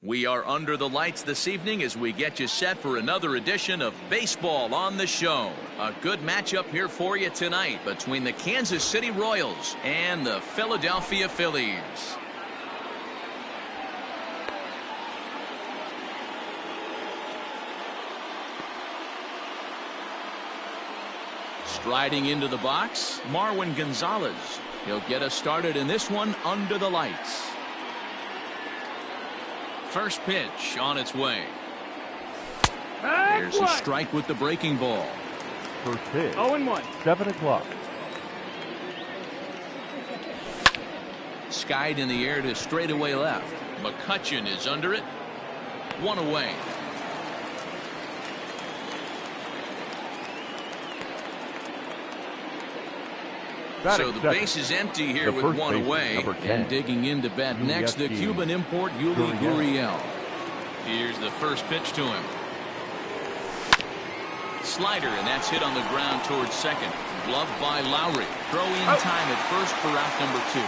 We are under the lights this evening as we get you set for another edition of Baseball on the Show. A good matchup here for you tonight between the Kansas City Royals and the Philadelphia Phillies. Striding into the box, Marwin Gonzalez. He'll get us started in this one under the lights. First pitch on its way. There's a strike with the breaking ball. First pitch. 0-1. 7 o'clock. Skied in the air to straightaway left. McCutchen is under it. 1 away. So the base is empty here with 1 away. And digging in to bat next, the Cuban import Yuli Gurriel. Here's the first pitch to him. Slider, and that's hit on the ground towards second. Gloved by Lowry. Throw in time at first for out number 2.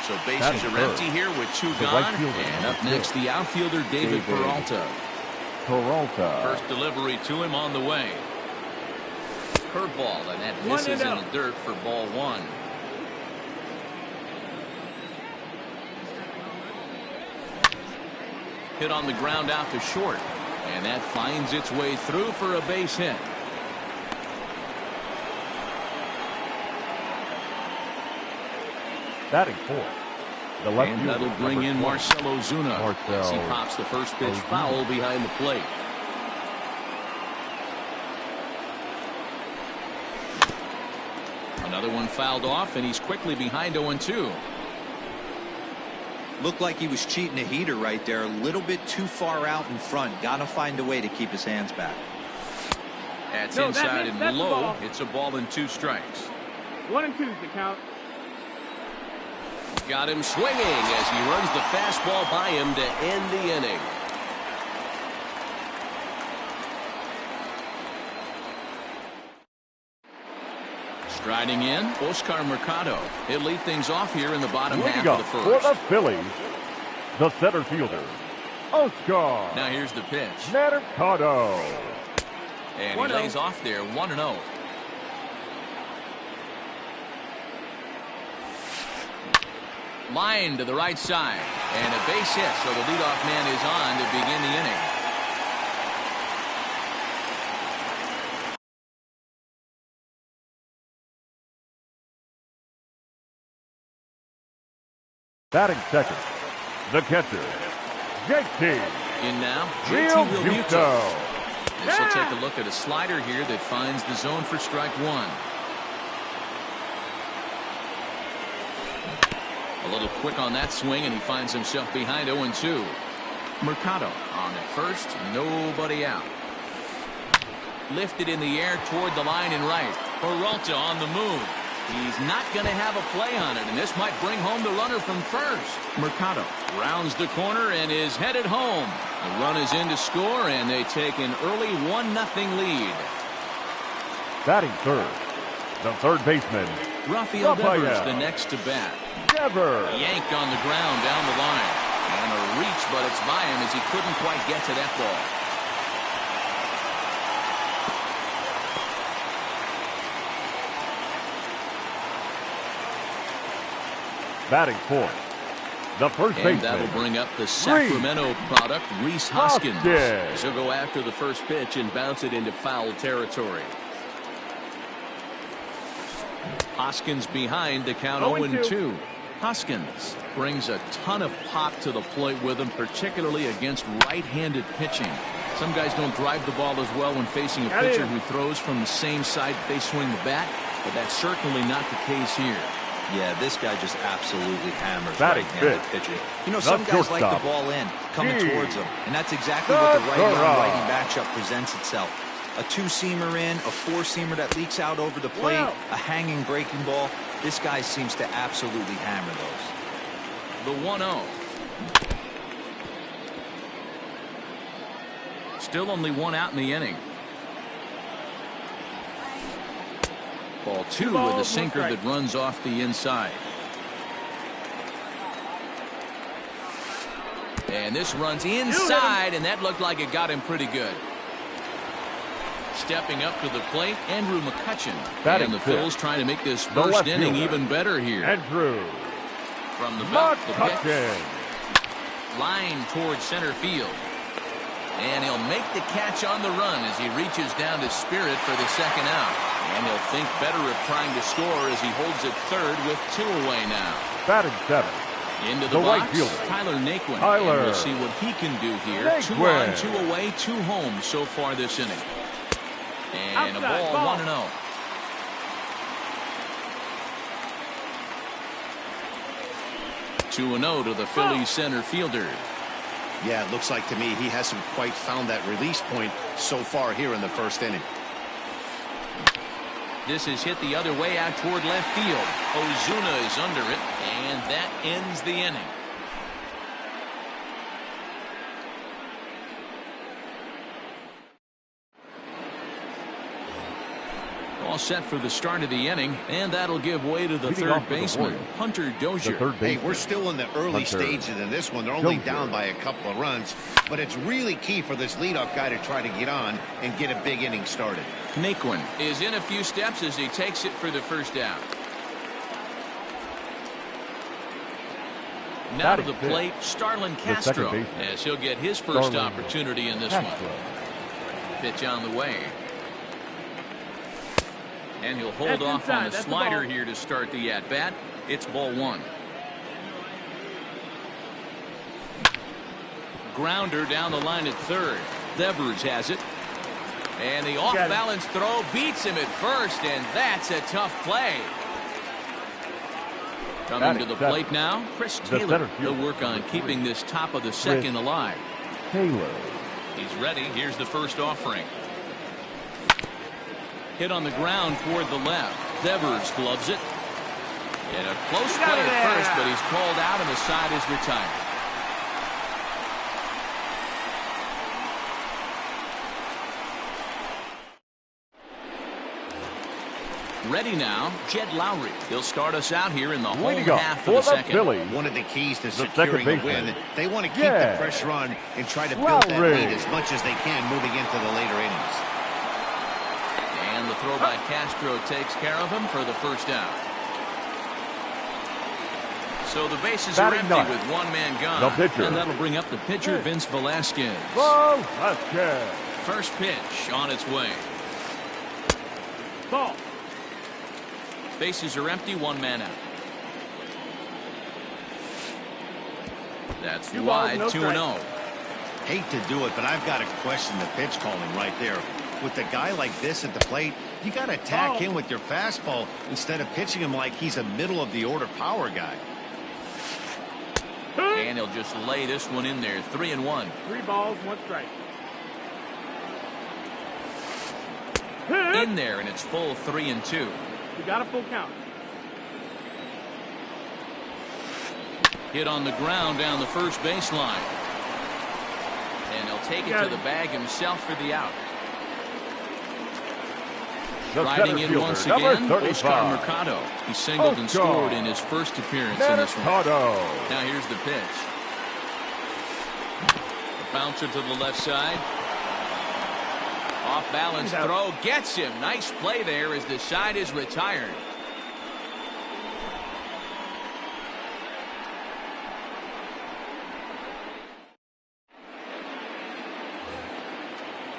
So bases are empty here with 2 gone. And up next, the outfielder David Peralta. First delivery to him on the way. Curveball, and that misses in the dirt for ball 1. Hit on the ground out to short, and that finds its way through for a base hit. Batting fourth. The left and that'll bring in Marcell Ozuna as he pops the first pitch foul behind the plate. Another one fouled off, and he's quickly behind 0-2. Looked like he was cheating a heater right there. A little bit too far out in front. Got to find a way to keep his hands back. That's inside and low. It's a ball and 2 strikes. 1-2 is the count. Got him swinging as he runs the fastball by him to end the inning. Striding in, Oscar Mercado. He'll lead things off here in the bottom half of the first. For the Phillies, the center fielder, Oscar. Now here's the pitch. Mercado. And he lays off there, 1-0. Line to the right side. And a base hit, so the leadoff man is on to begin the inning. Batting second, the catcher, JT. In now, JT Realmuto. This will take a look at a slider here that finds the zone for strike 1. A little quick on that swing, and he finds himself behind 0-2. Mercado on at first, nobody out. Lifted in the air toward the line and right. Peralta on the move. He's not going to have a play on it, and this might bring home the runner from first. Mercado rounds the corner and is headed home. The run is in to score, and they take an early 1-0 lead. Batting third, the third baseman, Rafael Devers the next to bat. Devers. Yanked on the ground down the line. And a reach, but it's by him as he couldn't quite get to that ball. Batting fourth, the first baseman. And that'll bring up the Sacramento product, Rhys Hoskins. He'll go after the first pitch and bounce it into foul territory. Hoskins behind to count 0-2. Hoskins brings a ton of pop to the plate with him, particularly against right-handed pitching. Some guys don't drive the ball as well when facing a pitcher who throws from the same side they swing the bat, but that's certainly not the case here. Yeah, this guy just absolutely hammers right-handed pitching. You know, some guys like the ball in, coming towards them, and that's exactly what the righty-on-righty matchup presents itself. A 2-seamer in, a 4-seamer that leaks out over the plate, a hanging breaking ball. This guy seems to absolutely hammer those. The 1-0. Still only 1 out in the inning. Ball 2 with a sinker that runs off the inside. And this runs inside, and that looked like it got him pretty good. Stepping up to the plate, Andrew McCutcheon. And the Phils trying to make this first inning even better here. Andrew. From the belt, the pitch. Line towards center field. And he'll make the catch on the run as he reaches down to Spirit for the second out. And he'll think better of trying to score as he holds it third with 2 away now. Batting 7. Into the box, right fielder, Tyler Naquin. Tyler. And we'll see what he can do here. 2 on, 2 away, 2 home so far this inning. And outside, a ball 1-0. Two and 0 to the Phillies center fielder. Yeah, it looks like to me he hasn't quite found that release point so far here in the first inning. This is hit the other way out toward left field. Ozuna is under it, and that ends the inning. All set for the start of the inning, and that'll give way to the third baseman, Hunter Dozier. Hey, we're still in the early stages in this one. They're only down by a couple of runs, but it's really key for this leadoff guy to try to get on and get a big inning started. Naquin is in a few steps as he takes it for the first out. Now to the plate, Starlin Castro, as he'll get his first opportunity in this one. Pitch on the way. And he'll hold off on the slider here to start the at-bat. It's ball 1. Grounder down the line at third. Devers has it. And the off-balance throw beats him at first, and that's a tough play. Coming to the plate now, Chris Taylor. He'll work on keeping this top of the second alive. Taylor. He's ready. Here's the first offering. Hit on the ground toward the left. Devers gloves it. And a close play at first, but he's called out and the side is retired. Ready now, Jed Lowry. He'll start us out here in the home half of the second. One of the keys to securing a win, they want to keep the pressure on and try to build that lead as much as they can moving into the later innings. And the throw by Castro takes care of him for the first out. So the bases are empty with one man gone. And that'll bring up the pitcher, Vince Velasquez. First pitch on its way. Ball. Bases are empty, one man out. That's wide, 2-0. Hate to do it, but I've got to question the pitch calling right there. With a guy like this at the plate, you got to attack him with your fastball instead of pitching him like he's a middle of the order power guy. And he'll just lay this one in there, 3-1. 3 balls, 1 strike. In there, and it's full 3-2. You got a full count. Hit on the ground down the first baseline. And he'll take it to the bag himself for the out. Riding in once again, Oscar Mercado. He singled and scored in his first appearance in this one. Now here's the pitch. A bouncer to the left side. Off balance throw gets him. Nice play there as the side is retired.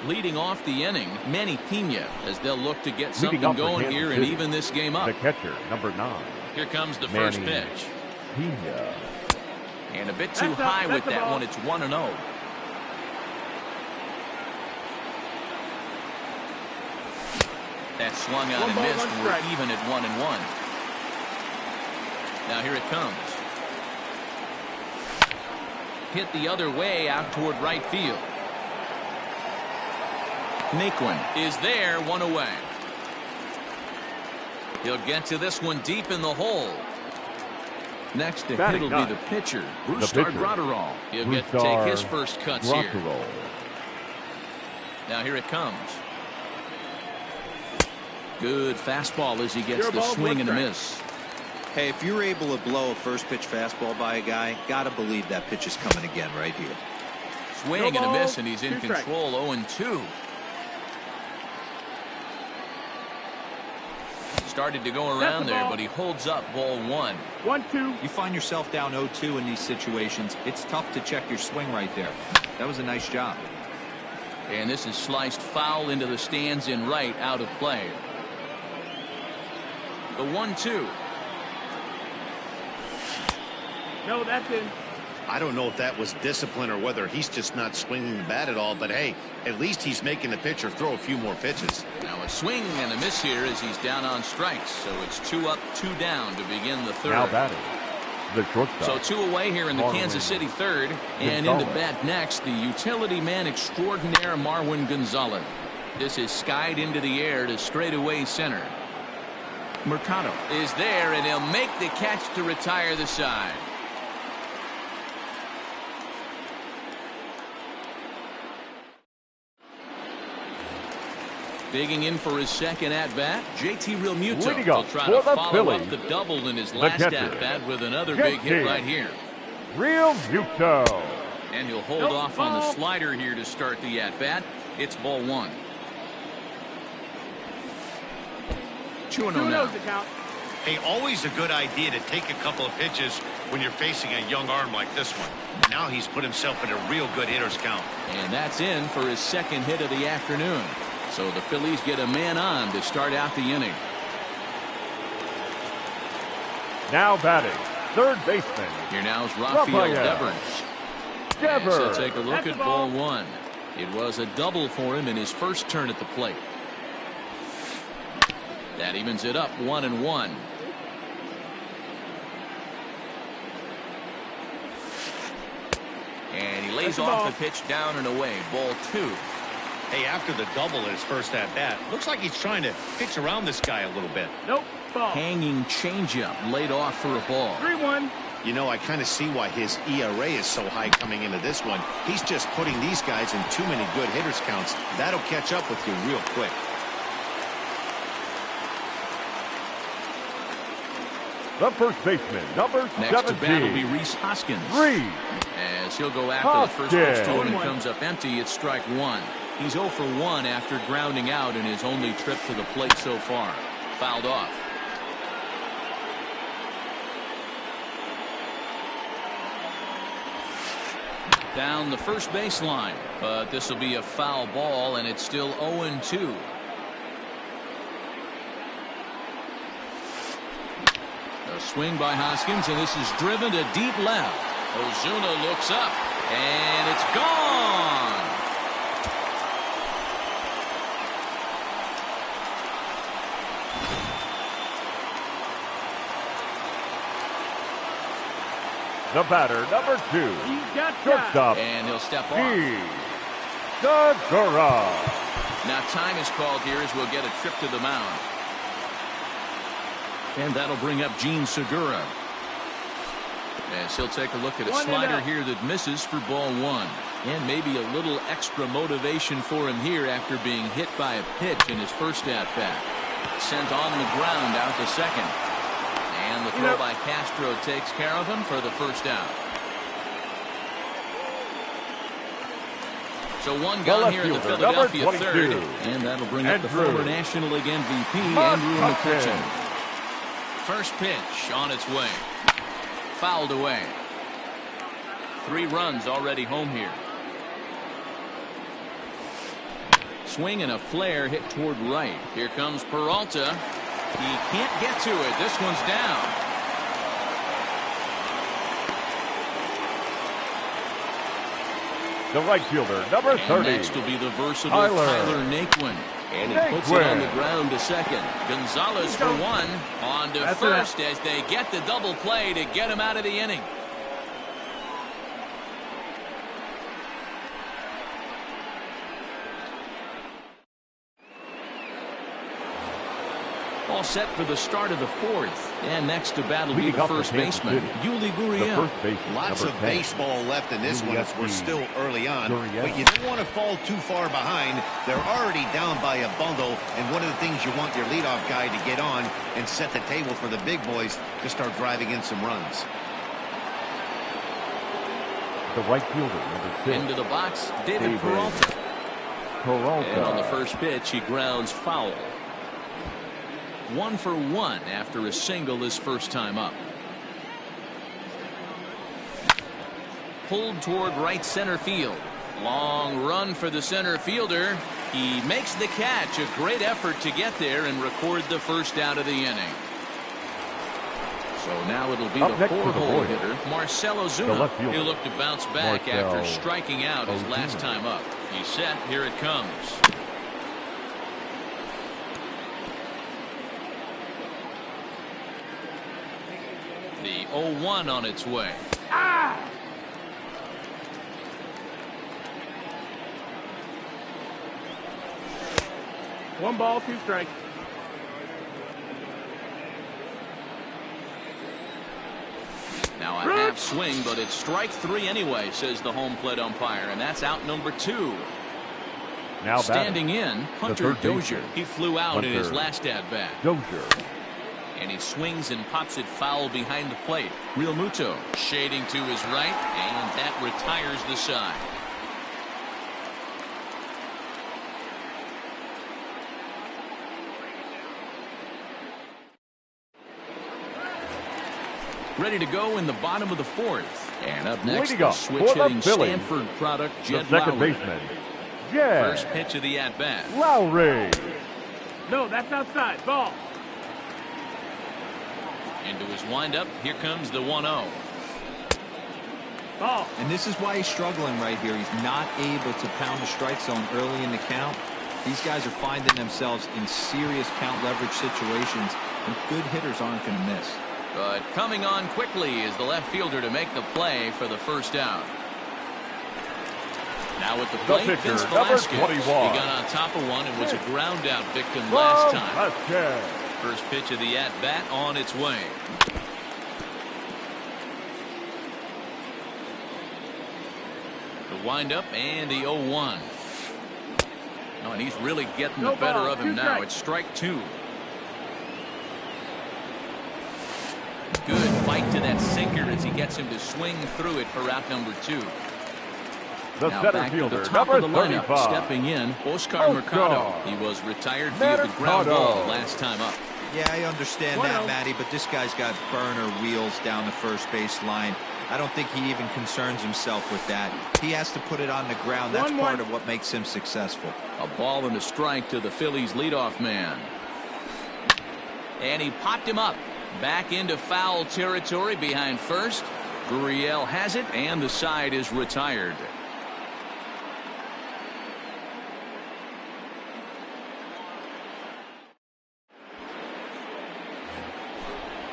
Leading off the inning, Manny Pena, as they'll look to get something going here and even this game up. The catcher, number 9. Here comes the first pitch. Pena. And a bit too high with that one. It's 1-0. That swung out and missed. We're even at 1-1. Now here it comes. Hit the other way out toward right field. Naquin is there, 1 away. He'll get to this one deep in the hole. Next to hit will be the pitcher, Brusdar Graterol. He'll get to take his first cuts here. Now here it comes. Good fastball as he gets the swing and a miss. Hey, if you're able to blow a first pitch fastball by a guy, gotta believe that pitch is coming again right here. Swing and a miss, and he's in control. 0-2. Started to go around there, but he holds up. Ball 1. 1-2. You find yourself down 0-2 in these situations. It's tough to check your swing right there. That was a nice job. And this is sliced foul into the stands in right, out of play. The 1-2. No, that's in. I don't know if that was discipline or whether he's just not swinging the bat at all, but hey, at least he's making the pitcher throw a few more pitches. Now a swing and a miss here as he's down on strikes. So it's 2 up, 2 down to begin the third. Now batting, the shortstop. So 2 away here in the Kansas City third. And into bat next, the utility man extraordinaire Marwin Gonzalez. This is skied into the air to straightaway center. Mercado is there, and he'll make the catch to retire the side. Digging in for his second at-bat, JT Realmuto will try to follow up the double in his last at-bat with another big hit right here. Realmuto. And he'll hold off on the slider here to start the at-bat. It's ball 1. 2-0 now. Hey, always a good idea to take a couple of pitches when you're facing a young arm like this one. Now he's put himself in a real good hitter's count. And that's in for his second hit of the afternoon. So the Phillies get a man on to start out the inning. Now batting, third baseman. Here now is Rafael Devers. Devers. So take a look at ball 1. It was a double for him in his first turn at the plate. That evens it up 1-1. And he lays off the pitch down and away. Ball 2. Hey, after the double in his first at-bat, looks like he's trying to pitch around this guy a little bit. Nope. Ball. Hanging changeup laid off for a ball. 3-1. You know, I kind of see why his ERA is so high coming into this one. He's just putting these guys in too many good hitters counts. That'll catch up with you real quick. The first baseman, number 17. Next to bat will be Rhys Hoskins. As he'll go after the first pitch to him and comes up empty. It's strike 1. He's 0 for 1 after grounding out in his only trip to the plate so far. Fouled off. Down the first baseline, but this will be a foul ball, and it's still 0-2. A swing by Hoskins, and this is driven to deep left. Ozuna looks up, and it's gone. The batter, number 2, shortstop, and he'll step off. Segura. Now time is called here as we'll get a trip to the mound. And that'll bring up Gene Segura. As he'll take a look at a slider here that misses for ball 1. And maybe a little extra motivation for him here after being hit by a pitch in his first at-bat. Sent on the ground out to second. And the throw by Castro takes care of him for the first out. So one gone here in the Philadelphia third. And that'll bring up the former National League MVP, Andrew McCutchen. First pitch on its way. Fouled away. 3 runs already home here. Swing and a flare hit toward right. Here comes Peralta. He can't get to it. This one's down. The right fielder, number 30. And next will be the versatile Tyler Naquin. And he puts it on the ground to second. Gonzalez for 1. On to first as they get the double play to get him out of the inning. All set for the start of the fourth. And next to bat will be the first baseman, Yuli Gurriel. Lots of baseball left in this one as we're still early on. But you don't want to fall too far behind. They're already down by a bundle. And one of the things you want your leadoff guy to get on and set the table for the big boys to start driving in some runs. The right fielder, number 6. Into the box, David Peralta. And on the first pitch, he grounds foul. 1 for 1 after a single his first time up. Pulled toward right center field. Long run for the center fielder. He makes the catch. A great effort to get there and record the first out of the inning. So now it'll be the 4-hole hitter, Marcell Ozuna. He'll look to bounce back after striking out his last time up. He's set. Here it comes. The 0-1 on its way. One ball, 2 strikes. Now a half swing, but it's strike 3 anyway, says the home plate umpire, and that's out number 2. Now standing in, Hunter Dozier. He flew out in his last at-bat. Dozier. And he swings and pops it foul behind the plate. Real Muto shading to his right, and that retires the side. Ready to go in the bottom of the 4th. And up next, the switch-hitting Stanford product, Jed second Lowry. Baseman, Jed First pitch of the at-bat. Lowry. No, that's outside. Ball. Into his windup. Here comes the 1-0. Ball. And this is why he's struggling right here. He's not able to pound the strike zone early in the count. These guys are finding themselves in serious count leverage situations, and good hitters aren't going to miss. But coming on quickly is the left fielder to make the play for the first out. Now at the plate, Vince Velasquez. He got on top of one and was a ground out victim last time. First pitch of the at-bat on its way. The windup and the 0-1. Oh, and he's really getting the better of him now. It's strike 2. Good fight to that sinker as he gets him to swing through it for out number 2. The now center back fielder, to the top number of the lineup, 35. stepping in, Oscar Mercado. He was retired via the ground ball last time up. Yeah, I understand that, Matty, but this guy's got burner wheels down the first base line. I don't think he even concerns himself with that. He has to put it on the ground. That's part of what makes him successful. A ball and a strike to the Phillies leadoff man. And he popped him up. Back into foul territory behind first. Gurriel has it, and the side is retired.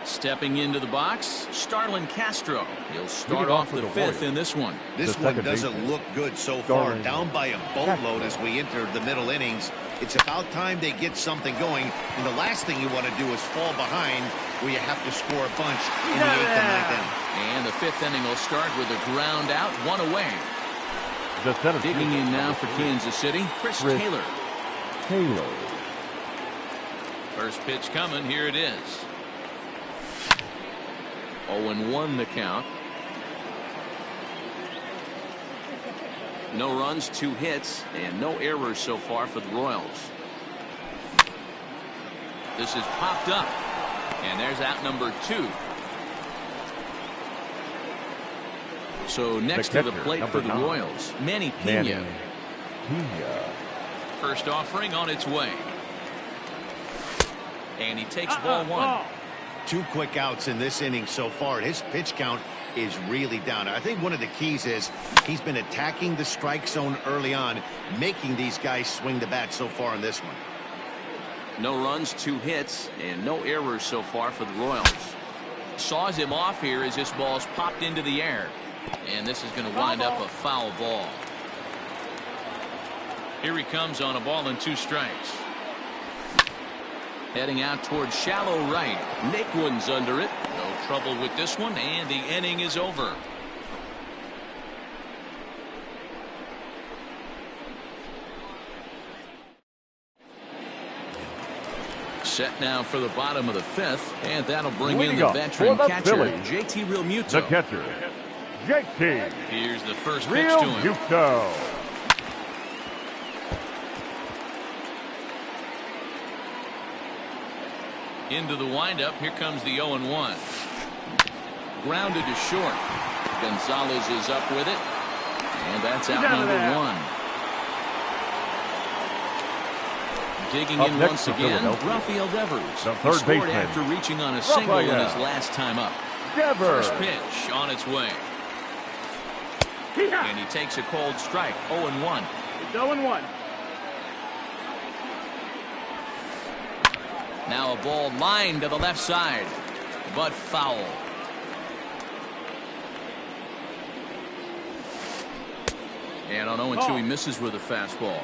Stepping into the box, Starlin Castro. He'll start off the 5th in this one. This one doesn't look good so far. Down by a boatload as we enter the middle innings. It's about time they get something going. And the last thing you want to do is fall behind where you have to score a bunch in the 8th and 9th inning. And the 5th inning will start with a ground out, 1 away. Digging in now for Kansas City, Chris Taylor. First pitch coming. Here it is. 0-1 the count. No runs, 2 hits, and no errors so far for the Royals. This is popped up, and there's out number 2. So next to the plate for the Royals, Manny Pena. First offering on its way. And he takes ball 1. 2 quick outs in this inning so far. His pitch count is really down. I think one of the keys is he's been attacking the strike zone early on, making these guys swing the bat so far in this one. No runs, 2 hits, and no errors so far for the Royals. Saws him off here as this ball's popped into the air. And this is going to wind up a foul ball. Here he comes on a ball and 2 strikes. Heading out towards shallow right. Naquin's under it. No trouble with this one, and the inning is over. Set now for the bottom of the fifth, and that'll bring in the veteran catcher, JT Realmuto. The catcher, JT. Here's the first pitch to him. Realmuto. Into the windup. Here comes the 0-1. Grounded to short. Gonzalez is up with it, and that's out number one. Digging in once again, Rafael Devers. The third scored after reaching on a single in his last time up. First pitch on its way. And he takes a cold strike. 0-1. It's 0-1. Now a ball lined to the left side, but foul. And on 0-2, he misses with a fastball.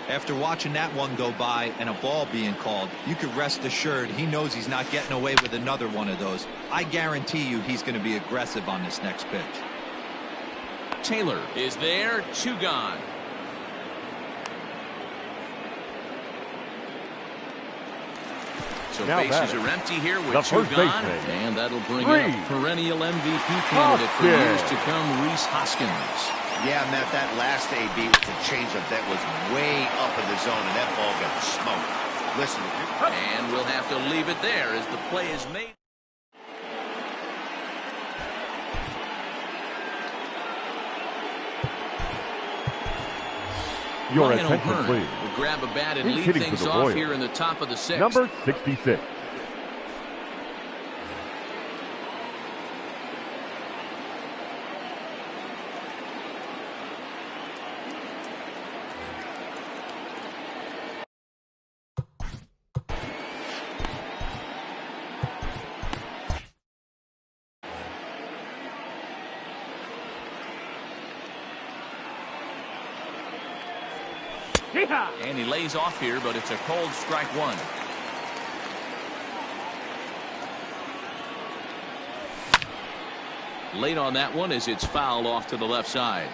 After watching that one go by and a ball being called, you could rest assured he knows he's not getting away with another one of those. I guarantee you he's going to be aggressive on this next pitch. Taylor is there, 2 gone. So now bases are empty here with the 2 gone, and that'll bring up perennial MVP candidate for years to come, Rhys Hoskins. Yeah, Matt, that last AB was a changeup that was way up in the zone, and that ball got smoked. Listen. And we'll have to leave it there as the play is made. Your attention, please. Will grab a bat and lead things off here in the top of the 6th. Number 66. And he lays off here, but it's a cold strike 1. Late on that one as it's fouled off to the left side.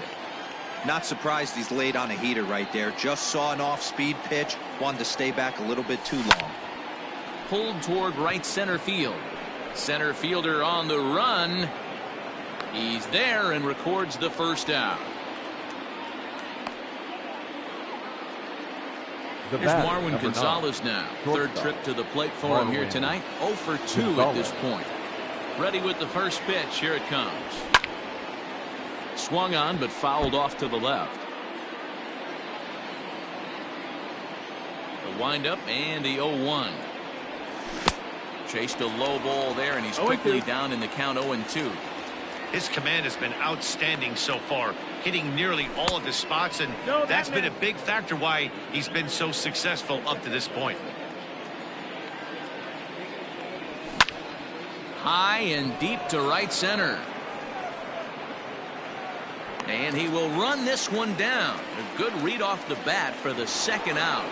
Not surprised he's laid on a heater right there. Just saw an off-speed pitch. Wanted to stay back a little bit too long. Pulled toward right center field. Center fielder on the run. He's there and records the first out. Here's Marwin Gonzalez now. Third trip to the plate for him here tonight. 0 for 2 at this point. Ready with the first pitch. Here it comes. Swung on but fouled off to the left. The windup and the 0-1. Chased a low ball there, and he's quickly down in the count 0-2. His command has been outstanding so far, hitting nearly all of his spots, and that's been a big factor why he's been so successful up to this point. High and deep to right center. And he will run this one down. A good read off the bat for the second out.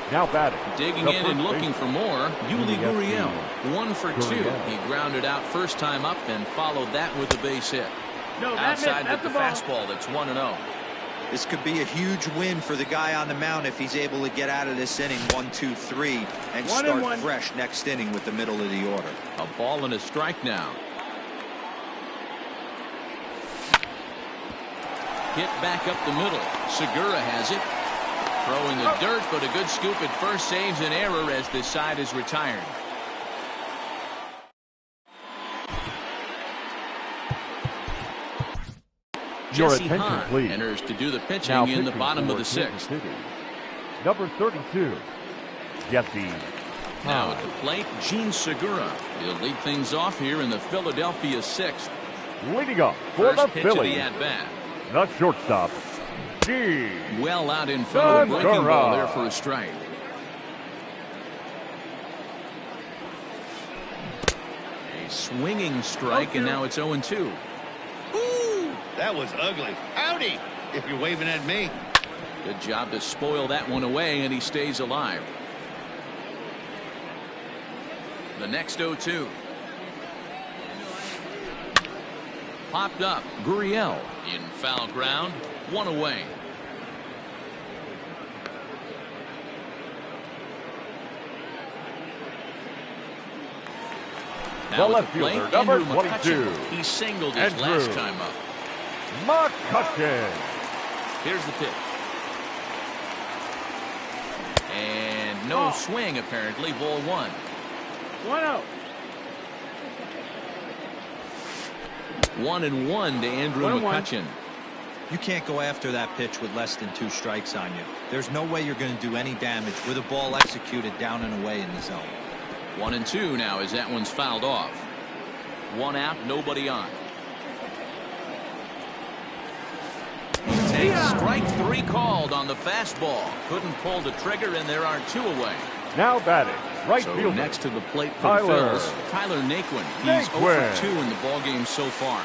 Now batting. Digging in and looking for more. Yuli Gurriel, 1 for 2. He grounded out first time up and followed that with a base hit. Outside with the fastball. That's 1-0. This could be a huge win for the guy on the mound if he's able to get out of this inning 1-2-3 and start fresh next inning with the middle of the order. A ball and a strike now. Hit back up the middle. Segura has it. Throwing the dirt, but a good scoop at first saves an error as this side is retired. Your Jesse attention, Hahn please. enters to do the pitching in the bottom of the 6th. Number 32, Jesse. Now at the plate, Gene Segura. He'll lead things off here in the Philadelphia 6th. Leading up for First the pitch Phillies, of the at-bat. the shortstop, Gene. Well out in front of the breaking ball there for a strike. A swinging strike, and now it's 0-2. Ooh, that was ugly. Howdy, if you're waving at me. Good job to spoil that one away, and he stays alive. The next 0-2. Popped up. Gurriel in foul ground. 1 away. Now The at the plate, left fielder, Andrew number McCutchen. 22. He singled his Andrew last time up. McCutchen. Here's the pitch. And no swing, apparently. Ball 1. 1-0. 1-1 to Andrew 1-1. McCutchen. You can't go after that pitch with less than 2 strikes on you. There's no way you're going to do any damage with a ball executed down and away in the zone. 1-2 now as that one's fouled off. 1 out, nobody on. Takes strike 3 called on the fastball. Couldn't pull the trigger, and there are 2 away. Now batting, right So fielder. next to the plate for the Phils, Tyler Naquin. He's 0 for 2 in the ballgame so far.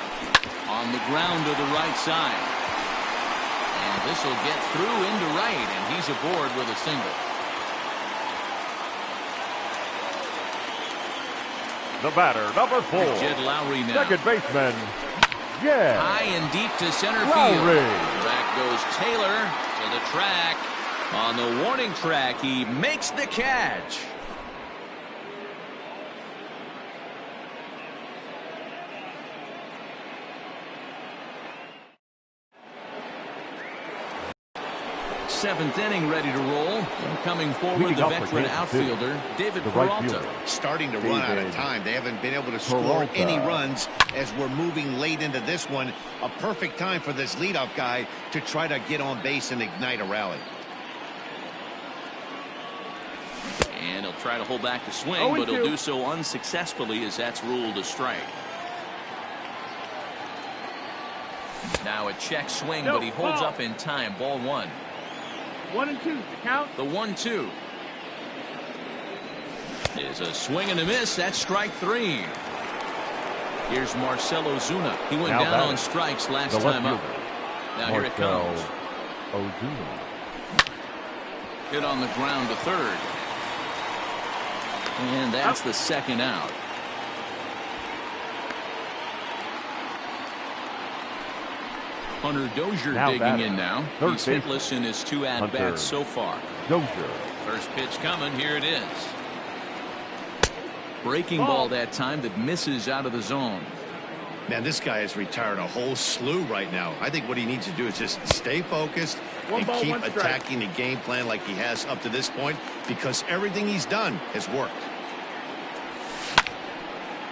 On the ground to the right side. And this will get through into right, and he's aboard with a single. The batter, number 4. Jed Lowry now. Second baseman, Jed High and deep to center Lowry. field. Back goes Taylor to the track. On the warning track, he makes the catch. Seventh inning ready to roll. And coming forward, Leading the off for veteran Kansas outfielder, David the right Peralta. fielder. Starting to run out of time. They haven't been able to score Peralta. any runs as we're moving late into this one. A perfect time for this leadoff guy to try to get on base and ignite a rally. And he'll try to hold back the swing, 0-2. but he'll do so unsuccessfully as that's ruled a strike. Now a check swing, but he holds ball. up in time. Ball 1. 1-2 to count. The 1-2 is a swing and a miss. That's strike 3. Here's Marcelo Zuna. He went Now down batting, on strikes last the left time up. fielder, Now here it comes. Ozuna. Hit on the ground to third. And that's the second out. Hunter Dozier Now digging batting, in now. third He's baseman, hitless in his 2 Hunter at-bats so far. Dozier. First pitch coming. Here it is. Breaking ball that time that misses out of the zone. Man, this guy has retired a whole slew right now. I think what he needs to do is just stay focused and ball, keep 1 strike. attacking the game plan like he has up to this point, because everything he's done has worked.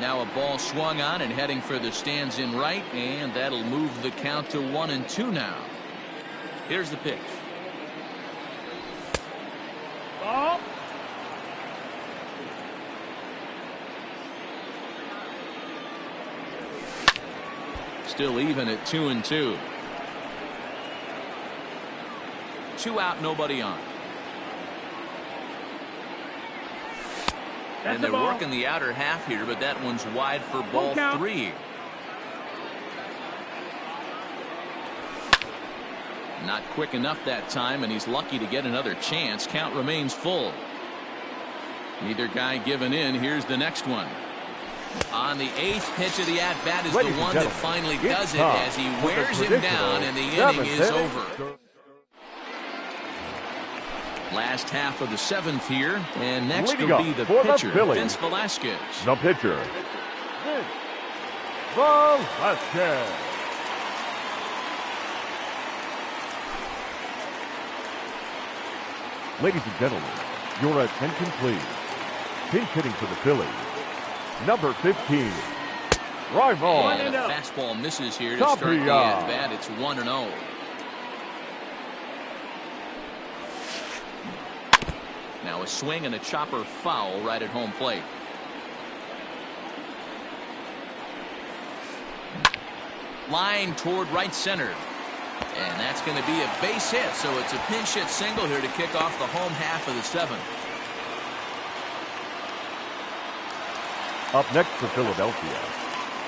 Now a ball swung on and heading for the stands in right, and that'll move the count to 1-2 now. Here's the pitch. Ball. Still even at 2-2. 2 out, nobody on. That's And they're the ball. working the outer half here, but that one's wide for ball 3. Not quick enough that time, and he's lucky to get another chance. Count remains full. Neither guy giving in. Here's the next one. On the 8th pitch of the at-bat is Ladies the and one that gentlemen, finally it's does it time as he for the wears him traditional down, and the inning seventh is inning. over. Last half of the 7th here, and next Leading will up be the for the pitcher, Phillies. Vince Velasquez. The pitcher, Vince Velasquez. Ladies and gentlemen, your attention please. Pinch hitting for the Phillies, number 15, Rival. And a fastball misses here to start the at-bat. It's 1-0. Now a swing and a chopper foul right at home plate. Line toward right center. And that's going to be a base hit, so it's a pinch hit single here to kick off the home half of the 7th. Up next for Philadelphia,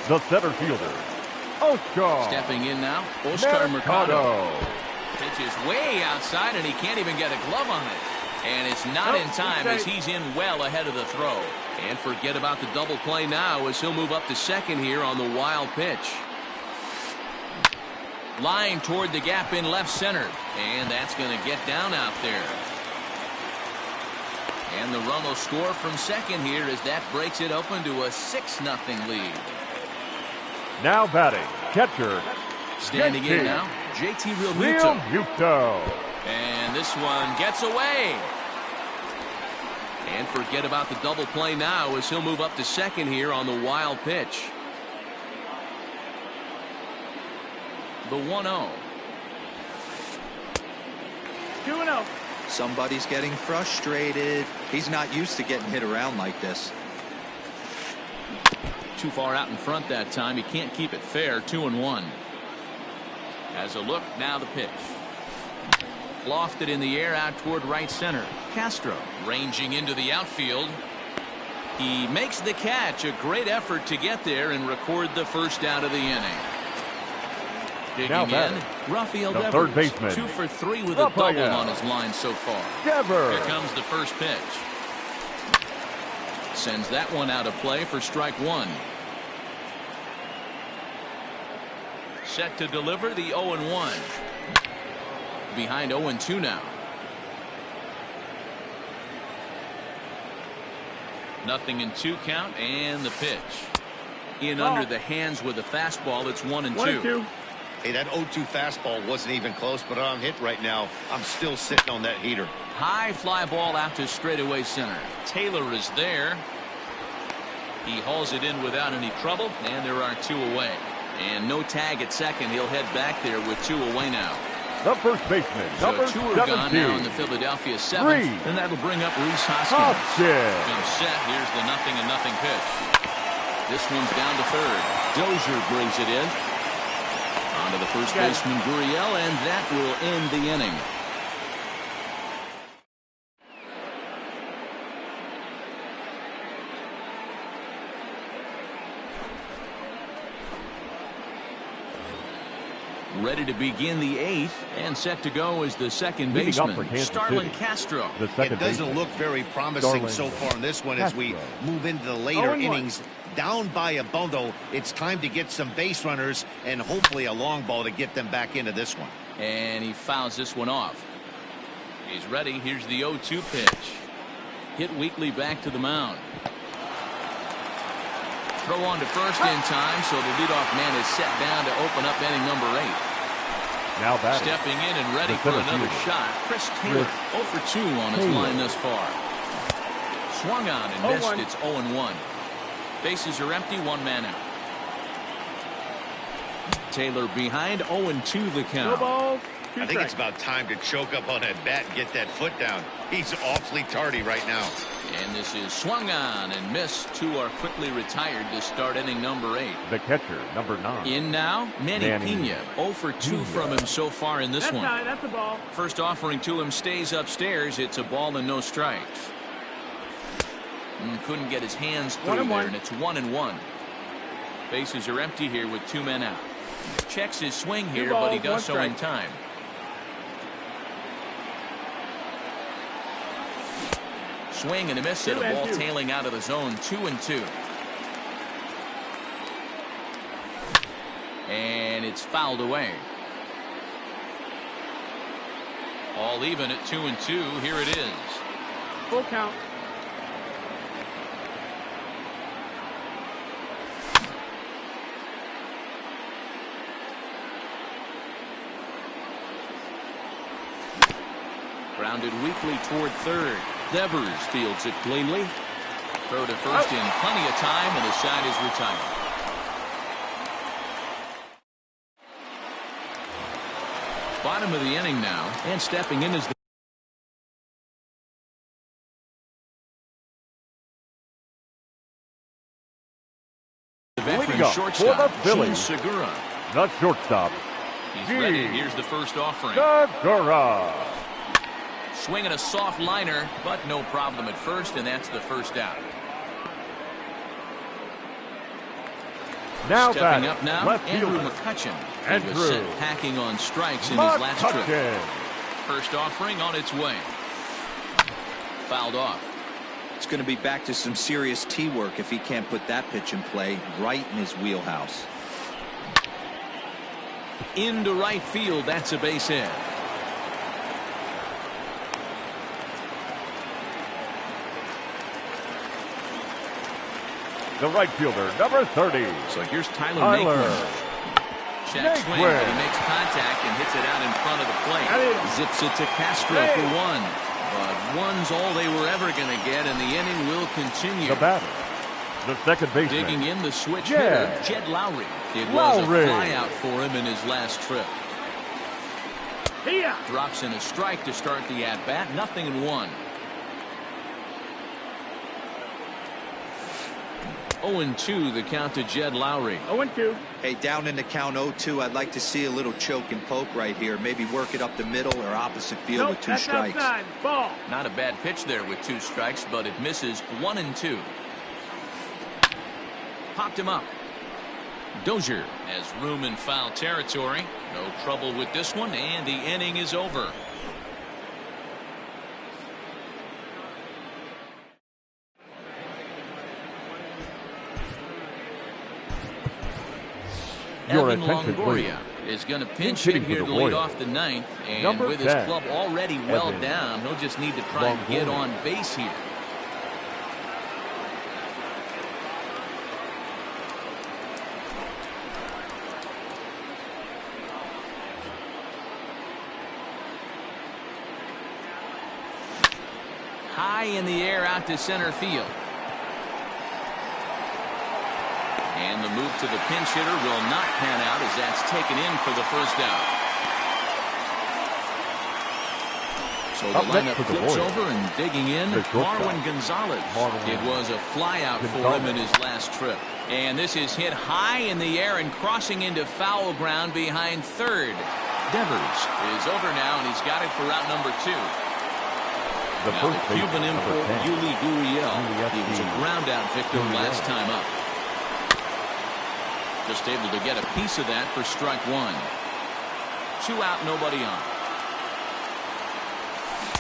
the center fielder, Oscar. Stepping in now, Oscar Mercado. Mercado. Pitch is way outside, and he can't even get a glove on it. And it's not in time as he's in well ahead of the throw. And forget about the double play now as he'll move up to second here on the wild pitch. Line toward the gap in left center. And that's going to get down out there. And the run will score from second here as that breaks it open to a 6-0 lead. Now batting, catcher. Standing in now, JT Realmuto. And this one gets away. And forget about the double play now as he'll move up to second here on the wild pitch. The 1-0. 2-0. Somebody's getting frustrated. He's not used to getting hit around like this. Too far out in front that time. He can't keep it fair. 2-1. As a look, now the pitch. Lofted in the air out toward right center. Castro ranging into the outfield. He makes the catch. A great effort to get there and record the first out of the inning. Digging in, Rafael Devers, third baseman. 2 for 3 with a double on his line so far. Devers. Here comes the first pitch. Sends that one out of play for strike one. Set to deliver the 0-1. Behind 0-2 now. Nothing in 2 count and the pitch. In under the hands with a fastball. It's 1-2. Hey, that 0-2 fastball wasn't even close, but I'm hit right now. I'm still sitting on that heater. High fly ball out to straightaway center. Taylor is there. He hauls it in without any trouble, and there are 2 away. And no tag at second. He'll head back there with 2 away now. The first baseman, So number 2 are gone 17. now in the Philadelphia 7th, and that'll bring up Rhys Hoskins. Comes set. Here's the 0-0 pitch. This one's down to third. Dozier brings it in. On to the first baseman, Gurriel, and that will end the inning. Ready to begin the 8th, and set to go is the second baseman, Starlin Castro. It doesn't look very promising so far in this one as we move into the later innings. Down by a bundle, it's time to get some base runners and hopefully a long ball to get them back into this one. And he fouls this one off. He's ready. Here's the 0-2 pitch. Hit weakly back to the mound. Throw on to first in time, so the leadoff man is set down to open up inning number 8. Now batting. Stepping in and ready for another shot. Chris Taylor, 0 for 2 on his line thus far. Swung on and missed. It's 0-1. Bases are empty, 1 man out. Taylor behind, 0-2 the count. I think it's about time to choke up on that bat and get that foot down. He's awfully tardy right now. And this is swung on and missed. 2 are quickly retired to start inning number 8. The catcher, number 9. In now, Manny Pena. 0 for 2 from him so far in this one. That's a ball. First offering to him stays upstairs. It's a ball and no strikes. Couldn't get his hands through there, and it's 1-1. Bases are empty here with 2 men out. Checks his swing here, but he does so in time. Swing and a miss at a ball tailing out of the zone. 2-2. And it's fouled away. All even at 2-2. Here it is. Full count. Grounded weakly toward third. Devers fields it cleanly. Throw to first in plenty of time, and the side is retired. Bottom of the inning now, and stepping in is the veteran shortstop, Gene Segura. The shortstop. He's ready. Here's the first offering. Segura. Swinging a soft liner, but no problem at first, and that's the first out. Now stepping up now, Andrew fielder. McCutchen. He was set packing on strikes in his last trip. First offering on its way. fouled off. It's going to be back to some serious tee work if he can't put that pitch in play right in his wheelhouse. Into right field. That's a base hit. The right fielder, number 30. So here's Tyler. Check swing, Naquin. but he makes contact and hits it out in front of the plate. Zips it to Castro for one. But one's all they were ever going to get, and the inning will continue. The batter, the second baseman. Digging in the switch hitter, Jed Lowry. It was a flyout for him in his last trip. Drops in a strike to start the at-bat. 0-1. 0-2 the count to Jed Lowry. 0-2. Hey, down in the count 0-2, I'd like to see a little choke and poke right here. Maybe work it up the middle or opposite field with 2 strikes. Outside. Ball. Not a bad pitch there with 2 strikes, but it misses. 1-2. Popped him up. Dozier has room in foul territory. No trouble with this one, and the inning is over. Your Evan attention, Longoria is going to pinch hit here to lead off the 9th, and Number with his 10, club already well Evan down, he'll just need to try and get on base here. High in the air out to center field. And the move to the pinch hitter will not pan out as that's taken in for the first out. So the lineup flips over and digging in, Marwin Gonzalez. It was a flyout for him in his last trip. And this is hit high in the air and crossing into foul ground behind third. Devers is over now, and he's got it for route number 2. Now the Cuban import Yuli Gurriel. He was a ground out victim last time up. Just able to get a piece of that for strike 1. 2 out, nobody on.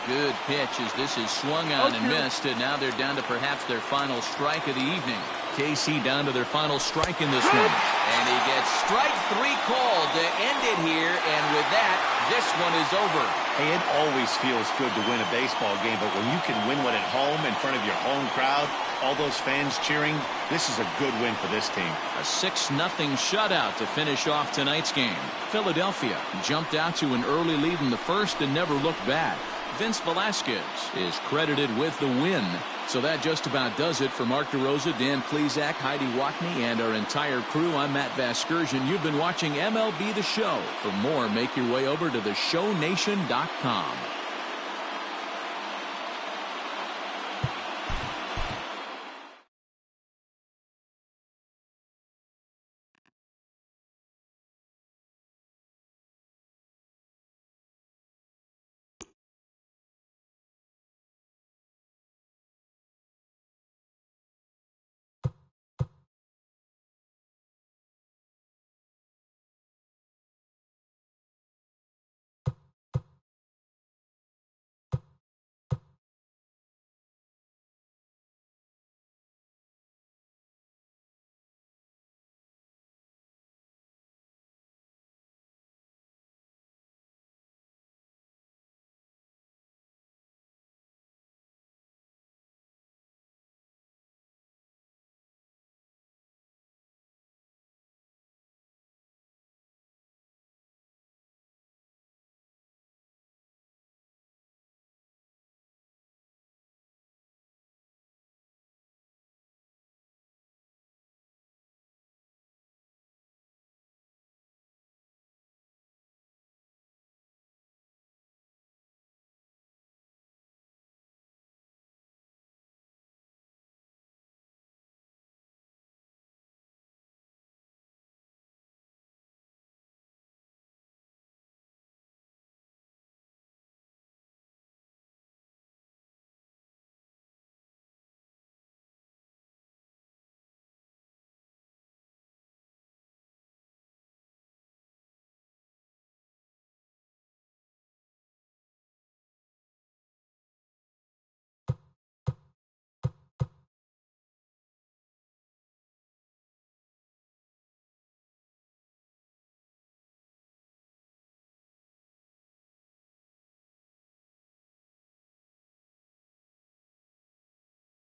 Good pitch as this is swung on and missed, and now they're down to perhaps their final strike of the evening. KC down to their final strike in this one. And he gets strike 3 called to end it here, and with that, this one is over. Hey, it always feels good to win a baseball game, but when you can win one at home in front of your home crowd, all those fans cheering, this is a good win for this team. A 6-0 shutout to finish off tonight's game. Philadelphia jumped out to an early lead in the first and never looked back. Vince Velasquez is credited with the win. So that just about does it for Mark DeRosa, Dan Plesac, Heidi Watney, and our entire crew. I'm Matt Vasgersian. You've been watching MLB The Show. For more, make your way over to theshownation.com.